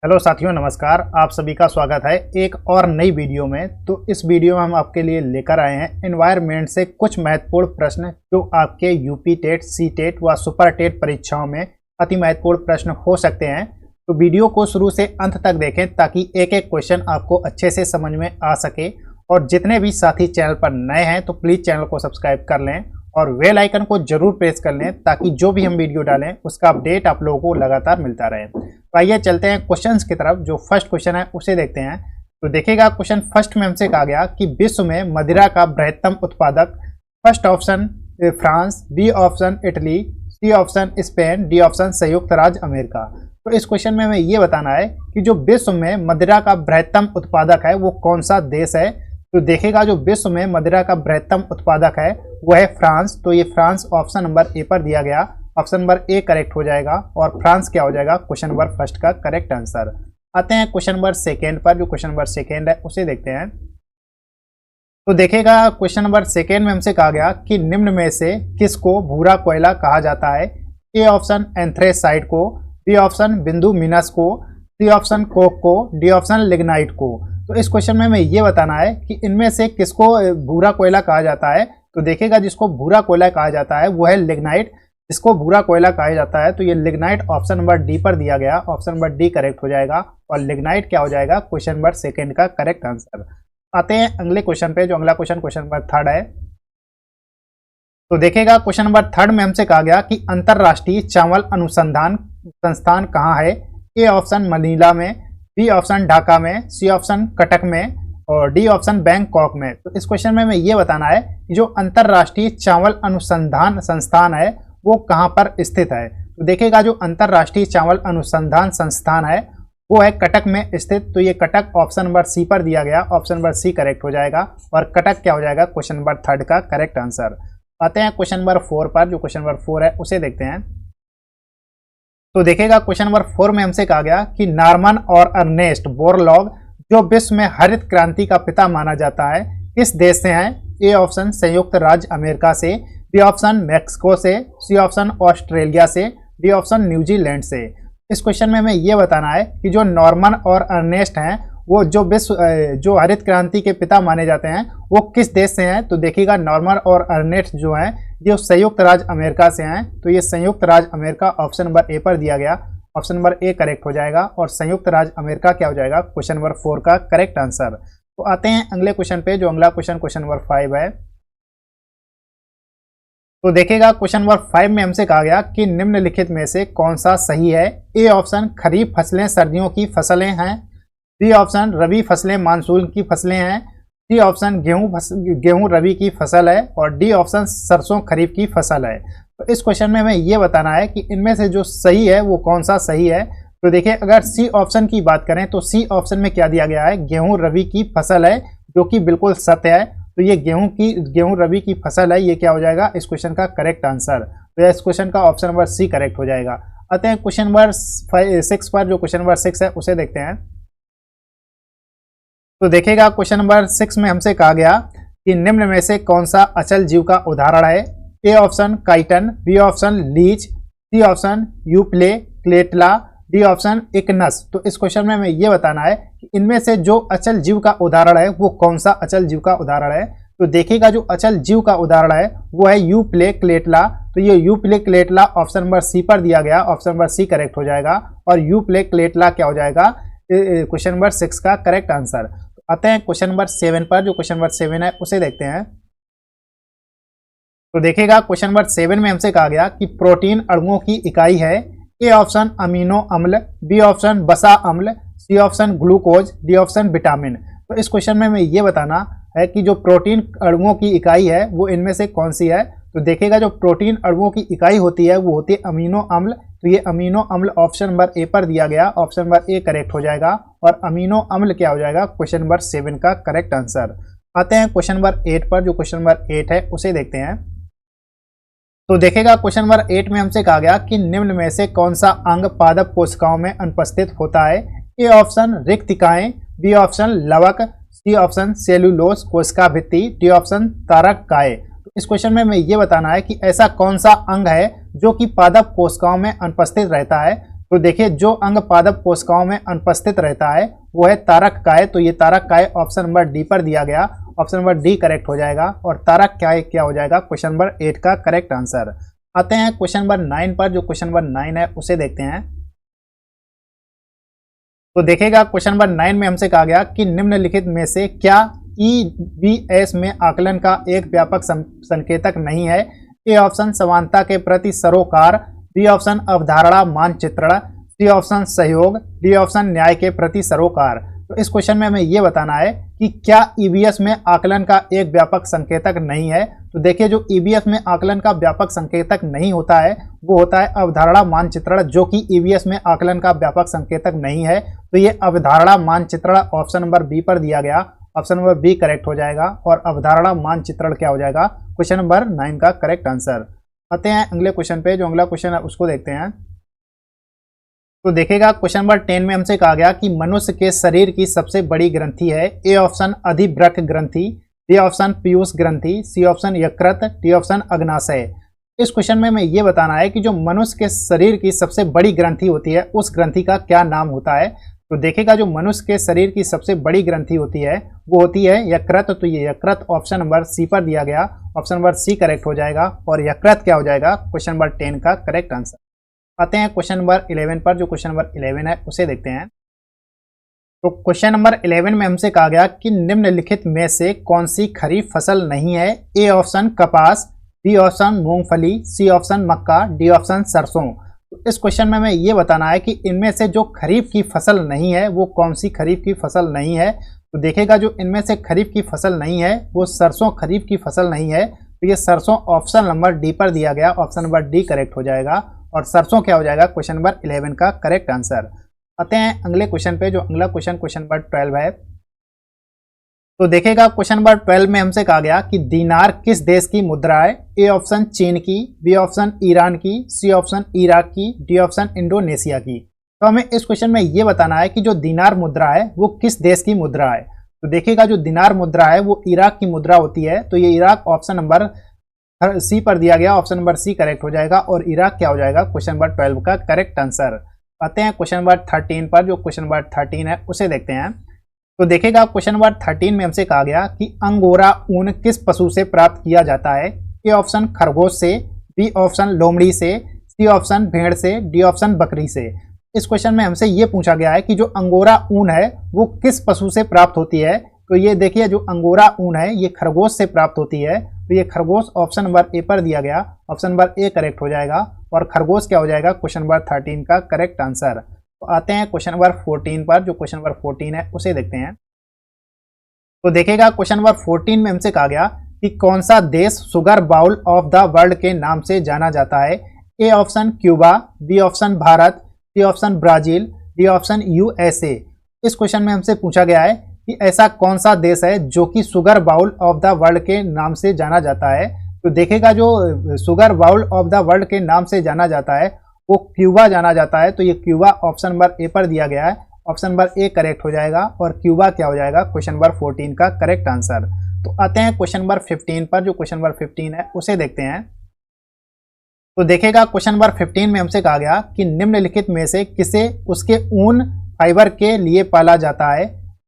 Hello साथियों, नमस्कार। आप सभी का स्वागत है एक और नई वीडियो में। तो इस वीडियो में हम आपके लिए लेकर आए हैं एनवायरनमेंट से कुछ महत्वपूर्ण प्रश्न जो आपके यूपी टेट, सी टेट व सुपर टेट परीक्षाओं में अति महत्वपूर्ण प्रश्न हो सकते हैं। तो वीडियो को शुरू से अंत तक देखें ताकि एक एक क्वेश्चन आपको अच्छे से समझ में आ सके। और जितने भी साथी चैनल पर नए हैं तो प्लीज़ चैनल को सब्सक्राइब कर लें और बेल आइकन को जरूर प्रेस कर लें ताकि जो भी हम वीडियो डालें उसका अपडेट आप लोगों को लगातार मिलता रहे। तो आइए चलते हैं क्वेश्चंस की तरफ। जो फर्स्ट क्वेश्चन है उसे देखते हैं। तो देखिएगा, क्वेश्चन फर्स्ट में हमसे कहा गया कि विश्व में मदिरा का बृहत्तम उत्पादक। First option France, B option Italy, C option Spain, D option संयुक्त राज्य अमेरिका। तो इस क्वेश्चन में हमें ये बताना है कि जो विश्व में मदिरा का बृहत्तम उत्पादक है वो कौन सा देश है। तो देखिएगा, जो विश्व में मदिरा का बृहत्तम उत्पादक है वो है फ्रांस। तो ये फ्रांस ऑप्शन नंबर ए पर दिया गया, ऑप्शन नंबर ए करेक्ट हो जाएगा और फ्रांस क्या हो जाएगा क्वेश्चन नंबर फर्स्ट का करेक्ट आंसर। आते हैं क्वेश्चन नंबर सेकेंड पर। जो क्वेश्चन नंबर सेकेंड है उसे देखते हैं। तो देखिएगा, क्वेश्चन नंबर सेकेंड में हमसे कहा गया कि निम्न में से किसको भूरा कोयला कहा जाता है। ए ऑप्शन एंथ्रेसाइट को, बी ऑप्शन बिंदुमिनस को, सी ऑप्शन कोक को, डी ऑप्शन लिग्नाइट को। तो इस क्वेश्चन में हमें ये बताना है कि इनमें से किसको भूरा कोयला कहा जाता है। तो देखिएगा, जिसको भूरा कोयला कहा जाता है वो है लिग्नाइट। जिसको भूरा कोयला कहा जाता है तो ये लिग्नाइट ऑप्शन नंबर डी पर दिया गया, ऑप्शन नंबर डी करेक्ट हो जाएगा और लिग्नाइट क्या हो जाएगा क्वेश्चन नंबर सेकेंड का करेक्ट आंसर। आते हैं अगले क्वेश्चन पे। जो अगला क्वेश्चन क्वेश्चन नंबर थर्ड है। तो देखिएगा, क्वेश्चन नंबर थर्ड में हमसे कहा गया कि अंतरराष्ट्रीय चावल अनुसंधान संस्थान कहाँ है। ए ऑप्शन मनीला में, बी ऑप्शन ढाका में, सी ऑप्शन कटक में और डी ऑप्शन बैंकॉक में। तो इस क्वेश्चन में हमें ये बताना है कि जो अंतरराष्ट्रीय चावल अनुसंधान संस्थान है वो कहाँ पर स्थित है। तो देखिएगा, जो अंतरराष्ट्रीय चावल अनुसंधान संस्थान है वो है कटक में स्थित। तो ये कटक ऑप्शन नंबर सी पर दिया गया, ऑप्शन नंबर सी करेक्ट हो जाएगा और कटक क्या हो जाएगा क्वेश्चन नंबर थर्ड का करेक्ट आंसर। आते हैं क्वेश्चन नंबर फोर पर। जो क्वेश्चन नंबर फोर है उसे देखते हैं। तो देखिएगा, क्वेश्चन नंबर फोर में हमसे कहा गया कि नॉर्मन और अर्नेस्ट बोरलॉग जो विश्व में हरित क्रांति का पिता माना जाता है किस देश से हैं। ए ऑप्शन संयुक्त राज्य अमेरिका से, बी ऑप्शन मैक्सिको से, सी ऑप्शन ऑस्ट्रेलिया से, डी ऑप्शन न्यूजीलैंड से। इस क्वेश्चन में हमें ये बताना है कि जो नॉर्मन और अर्नेस्ट हैं वो जो हरित क्रांति के पिता माने जाते हैं वो किस देश से हैं। तो देखिएगा, नॉर्मन और अर्नेस्ट जो हैं ये संयुक्त राज्य अमेरिका से हैं। तो ये संयुक्त राज्य अमेरिका ऑप्शन नंबर ए पर दिया गया, ऑप्शन नंबर ए करेक्ट हो जाएगा और संयुक्त राज्य अमेरिका क्या हो जाएगा क्वेश्चन नंबर फोर का करेक्ट आंसर। तो आते हैं अगले क्वेश्चन पे। जो अगला क्वेश्चन क्वेश्चन नंबर फाइव है। तो देखिएगा, क्वेश्चन नंबर फाइव में हमसे कहा गया कि निम्नलिखित में से कौन सा सही है। ए ऑप्शन खरीफ फसलें सर्दियों की फसलें हैं, बी ऑप्शन रबी फसलें मानसून की फसलें हैं, सी ऑप्शन गेहूं रबी की फसल है और डी ऑप्शन सरसों खरीफ की फसल है। तो इस क्वेश्चन में हमें ये बताना है कि इनमें से जो सही है वो कौन सा सही है। तो देखिए, अगर सी ऑप्शन की बात करें तो सी ऑप्शन में क्या दिया गया है गेहूं रबी की फसल है, जो कि बिल्कुल सत्य है। तो ये गेहूं रबी की फसल है, ये क्या हो जाएगा इस क्वेश्चन का करेक्ट आंसर। तो इस क्वेश्चन का ऑप्शन नंबर सी करेक्ट हो जाएगा। आते हैं क्वेश्चन नंबर सिक्स पर। जो क्वेश्चन नंबर सिक्स है उसे देखते हैं। तो देखिएगा, क्वेश्चन नंबर सिक्स में हमसे कहा गया कि निम्न में से कौन सा अचल जीव का उदाहरण है। A option chiton, B option leech, C option Euplectella, D option Echinus. तो इस क्वेश्चन में हमें ये बताना है कि इनमें से जो अचल जीव का उदाहरण है वो कौन सा अचल जीव का उदाहरण है। तो देखिएगा, जो अचल जीव का उदाहरण है वो है यूप्ले क्लेटला। तो ये यूप्ले क्लेटला ऑप्शन नंबर सी पर दिया गया, ऑप्शन नंबर सी करेक्ट हो जाएगा और यूप्ले क्लेटला क्या हो जाएगा क्वेश्चन नंबर सिक्स का करेक्ट आंसर। आते हैं क्वेश्चन नंबर सेवन पर। जो क्वेश्चन नंबर सेवन है उसे देखते हैं। तो देखिएगा, क्वेश्चन नंबर सेवन में हमसे कहा गया कि प्रोटीन अणुओं की इकाई है। ए ऑप्शन अमीनो अम्ल, बी ऑप्शन वसा अम्ल, C option glucose, D option vitamin. तो इस क्वेश्चन में हमें ये बताना है कि जो प्रोटीन अणुओं की इकाई है वो इनमें से कौन सी है। तो देखिएगा, जो प्रोटीन अणुओं की इकाई होती है वो होती है अमीनो अम्ल। तो ये अमीनो अम्ल ऑप्शन नंबर ए पर दिया गया, ऑप्शन नंबर ए करेक्ट हो जाएगा और अमीनो अम्ल क्या हो जाएगा क्वेश्चन नंबर सेवन का करेक्ट आंसर। आते हैं क्वेश्चन नंबर एट पर। जो क्वेश्चन नंबर एट है उसे देखते हैं। तो देखिएगा, क्वेश्चन नंबर एट में हमसे कहा गया कि निम्न में से कौन सा अंग पादप कोशिकाओं में अनुपस्थित होता है। ए ऑप्शन रिक्तिकाएं, बी ऑप्शन लवक, सी ऑप्शन सेलुलोज कोशिका भित्ति, डी ऑप्शन तारक काय। तो इस क्वेश्चन में हमें ये बताना है कि ऐसा कौन सा अंग है जो कि पादप कोशिकाओं में अनुपस्थित रहता है। तो देखिए जो अंग पादप कोशिकाओं में अनुपस्थित रहता है वो है तारक काय। तो ये तारक काय ऑप्शन नंबर डी पर दिया गया, ऑप्शन नंबर डी करेक्ट हो जाएगा और तारक काय क्या हो जाएगा क्वेश्चन नंबर 8 का करेक्ट आंसर। आते हैं क्वेश्चन नंबर 9 पर। जो क्वेश्चन नंबर 9 है उसे देखते हैं। तो देखिएगा क्वेश्चन नंबर 9 में हमसे कहा गया कि निम्नलिखित में से क्या ईवीएस में आकलन का एक व्यापक संकेतक नहीं है। ए ऑप्शन समानता के प्रति सरोकार, बी ऑप्शन अवधारणा मानचित्रण, सी ऑप्शन सहयोग, डी ऑप्शन न्याय के प्रति सरोकार। तो इस क्वेश्चन में हमें यह बताना है कि क्या ईवीएस में आकलन का एक व्यापक संकेतक नहीं है। तो देखिए जो ईवीएस में आकलन का व्यापक संकेतक नहीं होता है वो होता है अवधारणा मानचित्रण, जो कि ईवीएस में आकलन का व्यापक संकेतक नहीं है। तो ये अवधारणा मानचित्रण ऑप्शन नंबर बी पर दिया गया, ऑप्शन नंबर बी करेक्ट हो जाएगा और अवधारणा मानचित्रण क्या हो जाएगा क्वेश्चन नंबर 9 का करेक्ट आंसर। आते हैं अगले क्वेश्चन पे। जो अगला क्वेश्चन है उसको देखते हैं। तो देखिएगा क्वेश्चन नंबर 10 में हमसे कहा गया कि मनुष्य के शरीर की सबसे बड़ी ग्रंथि है। ए ऑप्शन अधिवृक्क ग्रंथि, बी ऑप्शन पीयूष ग्रंथि, सी ऑप्शन यकृत, डी ऑप्शन अग्नाशय। इस क्वेश्चन में हमें यह बताना है कि जो मनुष्य के शरीर की सबसे बड़ी ग्रंथि होती है उस ग्रंथि का क्या नाम होता है। तो देखिएगा जो मनुष्य के शरीर की सबसे बड़ी ग्रंथि होती है वो होती है यकृत। तो ये यकृत ऑप्शन नंबर सी पर दिया गया, ऑप्शन नंबर सी करेक्ट हो जाएगा और यकृत क्या हो जाएगा क्वेश्चन नंबर 10 का करेक्ट आंसर। आते हैं क्वेश्चन नंबर 11 पर। जो क्वेश्चन नंबर 11 है उसे देखते हैं। तो क्वेश्चन नंबर 11 में हमसे कहा गया कि निम्नलिखित में से कौन सी खरीफ फसल नहीं है। ए ऑप्शन कपास, बी ऑप्शन मूंगफली, सी ऑप्शन मक्का, डी ऑप्शन सरसों। तो इस क्वेश्चन में हमें ये बताना है कि इनमें से जो खरीफ की फसल नहीं है वो कौन सी खरीफ की फसल नहीं है। तो देखेगा जो इनमें से खरीफ की फसल नहीं है वो सरसों खरीफ की फसल नहीं है। तो ये सरसों ऑप्शन नंबर डी पर दिया गया, ऑप्शन नंबर डी करेक्ट हो जाएगा और सरसों क्या हो जाएगा क्वेश्चन नंबर 11 का करेक्ट आंसर। आते हैं अगले क्वेश्चन पे। जो अगला क्वेश्चन क्वेश्चन नंबर 12 है। तो देखिएगा क्वेश्चन नंबर 12 में हमसे कहा गया कि दीनार किस देश की मुद्रा है। ए ऑप्शन चीन की, बी ऑप्शन ईरान की, सी ऑप्शन इराक की, डी ऑप्शन इंडोनेशिया की। तो हमें इस क्वेश्चन में ये बताना है कि जो दीनार मुद्रा है वो किस देश की मुद्रा है। तो देखिएगा जो दीनार मुद्रा है वो इराक की मुद्रा होती है। तो ये इराक ऑप्शन नंबर सी पर दिया गया, ऑप्शन नंबर सी करेक्ट हो जाएगा और इराक क्या हो जाएगा क्वेश्चन नंबर 12 का करेक्ट आंसर। आते हैं क्वेश्चन नंबर 13 पर। जो क्वेश्चन नंबर 13 है उसे देखते हैं। तो देखिएगा क्वेश्चन नंबर 13 में हमसे कहा गया कि अंगोरा ऊन किस पशु से प्राप्त किया जाता है। ए ऑप्शन खरगोश से, बी ऑप्शन लोमड़ी से, सी ऑप्शन भेड़ से, डी ऑप्शन बकरी से। इस क्वेश्चन में हमसे ये पूछा गया है कि जो अंगोरा ऊन है वो किस पशु से प्राप्त होती है। तो ये देखिए जो अंगोरा ऊन है ये खरगोश से प्राप्त होती है। तो ये खरगोश ऑप्शन नंबर ए पर दिया गया, ऑप्शन नंबर ए करेक्ट हो जाएगा और खरगोश क्या हो जाएगा क्वेश्चन नंबर 13 का करेक्ट आंसर। तो आते हैं क्वेश्चन नंबर 14 पर। जो क्वेश्चन नंबर 14 है उसे देखते हैं। तो देखिएगा क्वेश्चन नंबर 14 में हमसे कहा गया कि कौन सा देश sugar bowl of the world के नाम से जाना जाता है। A option Cuba, B option Bharat, C option Brazil, D option USA. इस क्वेश्चन में हमसे पूछा गया है कि ऐसा कौन सा देश है जो कि sugar bowl of the world के नाम से जाना जाता है। तो देखिएगा जो sugar bowl of the world के नाम से जाना जाता है वो क्यूबा जाना जाता है। तो ये क्यूबा ऑप्शन नंबर ए पर दिया गया है, ऑप्शन नंबर ए करेक्ट हो जाएगा और क्यूबा क्या हो जाएगा क्वेश्चन नंबर 14 का करेक्ट आंसर। तो आते हैं क्वेश्चन नंबर 15 पर। जो क्वेश्चन नंबर 15 है उसे देखते हैं। तो देखिएगा क्वेश्चन नंबर 15 में हमसे कहा गया कि निम्नलिखित में से किसे उसके ऊन फाइबर के लिए पाला जाता है।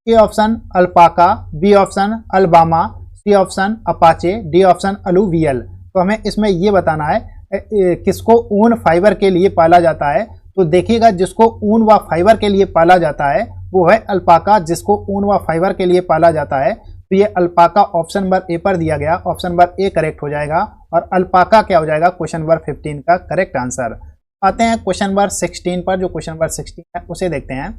A option alpaca, B option Alabama, C option Apache, D option alluvial. तो हमें इसमें ये बताना है किसको ऊन फाइबर के लिए पाला जाता है। तो देखिएगा जिसको ऊन व फाइबर के लिए पाला जाता है वो है अल्पाका, जिसको ऊन व फाइबर के लिए पाला जाता है। तो ये अल्पाका ऑप्शन नंबर ए पर दिया गया, ऑप्शन नंबर ए करेक्ट हो जाएगा और अल्पाका क्या हो जाएगा क्वेश्चन नंबर 15 का करेक्ट आंसर। आते हैं क्वेश्चन नंबर 16 पर। जो क्वेश्चन नंबर 16 है उसे देखते हैं।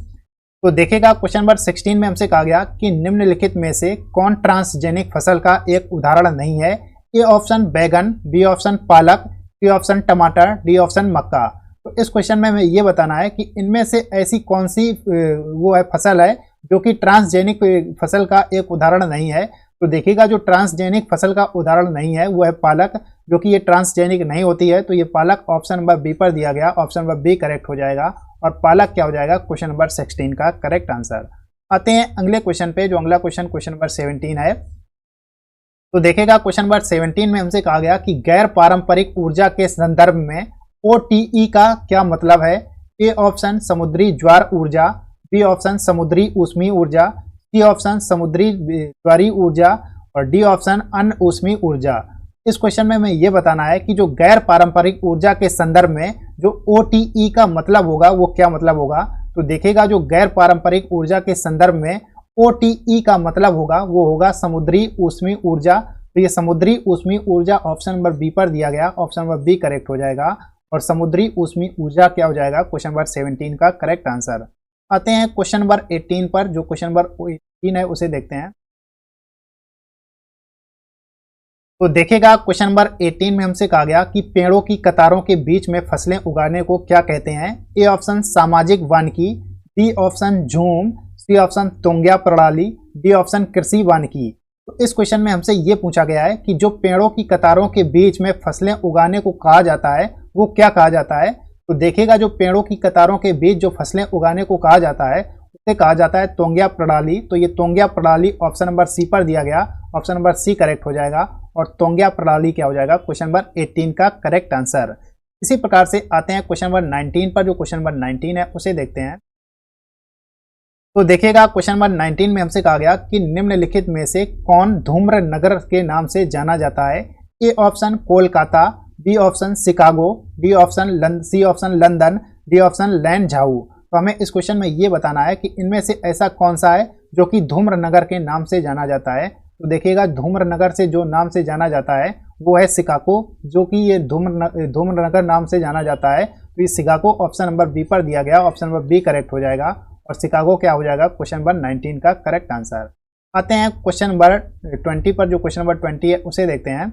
तो देखिएगा क्वेश्चन नंबर 16 में हमसे कहा गया कि निम्नलिखित में से कौन ट्रांसजेनिक फसल का एक उदाहरण नहीं है। ए ऑप्शन बैगन, बी ऑप्शन पालक, सी ऑप्शन टमाटर, डी ऑप्शन मक्का। तो इस क्वेश्चन में हमें ये बताना है कि इनमें से ऐसी कौन सी वो है फसल है जो कि ट्रांसजेनिक फसल का एक उदाहरण नहीं है। तो देखिएगा जो ट्रांसजेनिक फसल का उदाहरण नहीं है वो है पालक, जो कि ये ट्रांसजेनिक नहीं होती है। तो ये पालक ऑप्शन नंबर बी पर दिया गया, ऑप्शन नंबर बी करेक्ट हो जाएगा और पालक क्या हो जाएगा क्वेश्चन नंबर 16 का करेक्ट आंसर। आते हैं अगले क्वेश्चन पे। जो अगला क्वेश्चन क्वेश्चन नंबर 17 है। तो देखिएगा क्वेश्चन नंबर 17 में हमसे कहा गया कि गैर पारंपरिक ऊर्जा के संदर्भ में OTE का क्या मतलब है। ए ऑप्शन समुद्री ज्वार ऊर्जा, बी ऑप्शन समुद्री ऊष्मीय ऊर्जा, सी ऑप्शन समुद्री ज्वारीय ऊर्जा और डी ऑप्शन अन ऊष्मीय ऊर्जा। इस क्वेश्चन में हमें यह बताना है कि जो गैर पारंपरिक ऊर्जा के संदर्भ में जो OTE का मतलब होगा वो क्या मतलब होगा। तो देखिएगा जो गैर पारंपरिक ऊर्जा के संदर्भ में OTE का मतलब होगा वो होगा समुद्री ऊष्मीय ऊर्जा। तो ये समुद्री ऊष्मीय ऊर्जा ऑप्शन नंबर बी पर दिया गया, ऑप्शन नंबर बी करेक्ट हो जाएगा। और समुद्री ऊष्मीय ऊर्जा क्या हो जाएगा, क्वेश्चन नंबर 17 का करेक्ट आंसर। आते हैं क्वेश्चन नंबर 18 पर। जो क्वेश्चन नंबर 18 है उसे देखते हैं। तो देखेगा क्वेश्चन नंबर 18 में हमसे कहा गया कि पेड़ों की कतारों के बीच में फसलें उगाने को क्या कहते हैं। ए ऑप्शन सामाजिक वानिकी, बी ऑप्शन झूम, सी ऑप्शन तोंग्या प्रणाली, डी ऑप्शन कृषि वानिकी। तो इस क्वेश्चन में हमसे ये पूछा गया है कि जो पेड़ों की कतारों के बीच में फसलें उगाने को कहा जाता है वो क्या कहा जाता है। तो देखेगा जो पेड़ों की कतारों के बीच जो फसलें उगाने को कहा जाता है उसे कहा जाता है तोंग्या प्रणाली। तो ये तोंग्या प्रणाली ऑप्शन नंबर सी पर दिया गया, ऑप्शन नंबर सी करेक्ट हो जाएगा। और तोंग्या प्रणाली क्या हो जाएगा, क्वेश्चन नंबर 18 का करेक्ट आंसर। इसी प्रकार से आते हैं क्वेश्चन नंबर 19 पर। जो क्वेश्चन नंबर 19 है उसे देखते हैं। तो देखिएगा क्वेश्चन नंबर 19 में हमसे कहा गया कि निम्नलिखित में से कौन धूम्र नगर के नाम से जाना जाता है। A option Kolkata, B option Chicago, D option C option London, D option Lanzhou. तो हमें इस क्वेश्चन में ये बताना है कि इनमें से ऐसा कौन सा है जो कि धूम्र नगर के नाम से जाना जाता है। तो देखिएगा धूम्र नगर से जो नाम से जाना जाता है वो है शिकागो, जो कि ये धूम्र नगर नाम से जाना जाता है। तो ये शिकागो ऑप्शन नंबर बी पर दिया गया, ऑप्शन नंबर बी करेक्ट हो जाएगा। और शिकागो क्या हो जाएगा, क्वेश्चन नंबर 19 का करेक्ट आंसर। आते हैं क्वेश्चन नंबर 20 पर। जो क्वेश्चन नंबर 20 है उसे देखते हैं।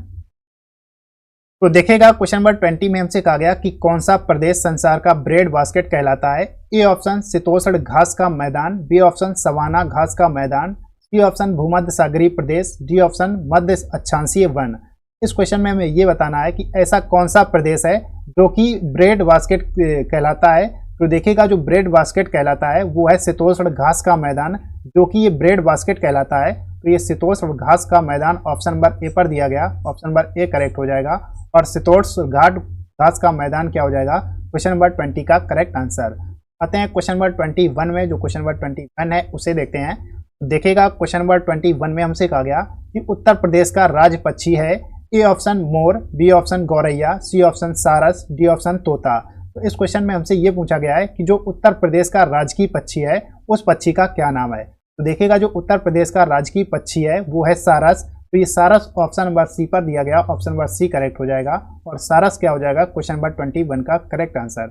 तो देखेगा क्वेश्चन नंबर 20 में हमसे कहा गया कि कौन सा प्रदेश संसार का ब्रेड बास्केट कहलाता है। ए ऑप्शन शीतोष्ण घास का मैदान, बी ऑप्शन सवाना घास का मैदान, सी ऑप्शन भूमध्य सागरीय प्रदेश, डी ऑप्शन मध्य अक्षांशीय वन। इस क्वेश्चन में हमें ये बताना है कि ऐसा कौन सा प्रदेश है जो कि ब्रेड बास्केट कहलाता है। तो देखिएगा जो ब्रेड बास्केट कहलाता है वो है शीतोष्ण घास का मैदान, जो कि ये ब्रेड बास्केट कहलाता है। तो ये शीतोष्ण घास का मैदान ऑप्शन नंबर ए पर दिया गया, ऑप्शन नंबर ए करेक्ट हो जाएगा। और शीतोष्ण घास का मैदान क्या हो जाएगा, क्वेश्चन नंबर 20 का करेक्ट आंसर। आते हैं क्वेश्चन नंबर 21 में। जो क्वेश्चन नंबर 21 है उसे देखते हैं। देखिएगा क्वेश्चन नंबर 21 में हमसे कहा गया कि उत्तर प्रदेश का राज्य पक्षी है। ए ऑप्शन मोर, बी ऑप्शन गौरैया, सी ऑप्शन सारस, डी ऑप्शन तोता। तो इस क्वेश्चन में हमसे ये पूछा गया है कि जो उत्तर प्रदेश का राजकीय पक्षी है उस पक्षी का क्या नाम है। तो देखिएगा जो उत्तर प्रदेश का राजकीय पक्षी है वो है सारस। तो ये सारस ऑप्शन नंबर सी पर दिया गया, ऑप्शन नंबर सी करेक्ट हो जाएगा। और सारस क्या हो जाएगा, क्वेश्चन नंबर 21 का करेक्ट आंसर।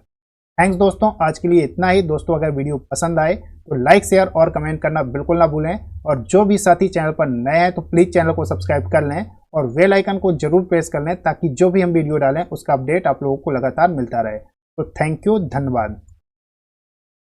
थैंक्स दोस्तों, आज के लिए इतना ही। दोस्तों अगर वीडियो पसंद आए तो लाइक शेयर और कमेंट करना बिल्कुल ना भूलें। और जो भी साथी चैनल पर नए हैं तो प्लीज़ चैनल को सब्सक्राइब कर लें और बेल आइकन को जरूर प्रेस कर लें ताकि जो भी हम वीडियो डालें उसका अपडेट आप लोगों को लगातार मिलता रहे। तो थैंक यू, धन्यवाद।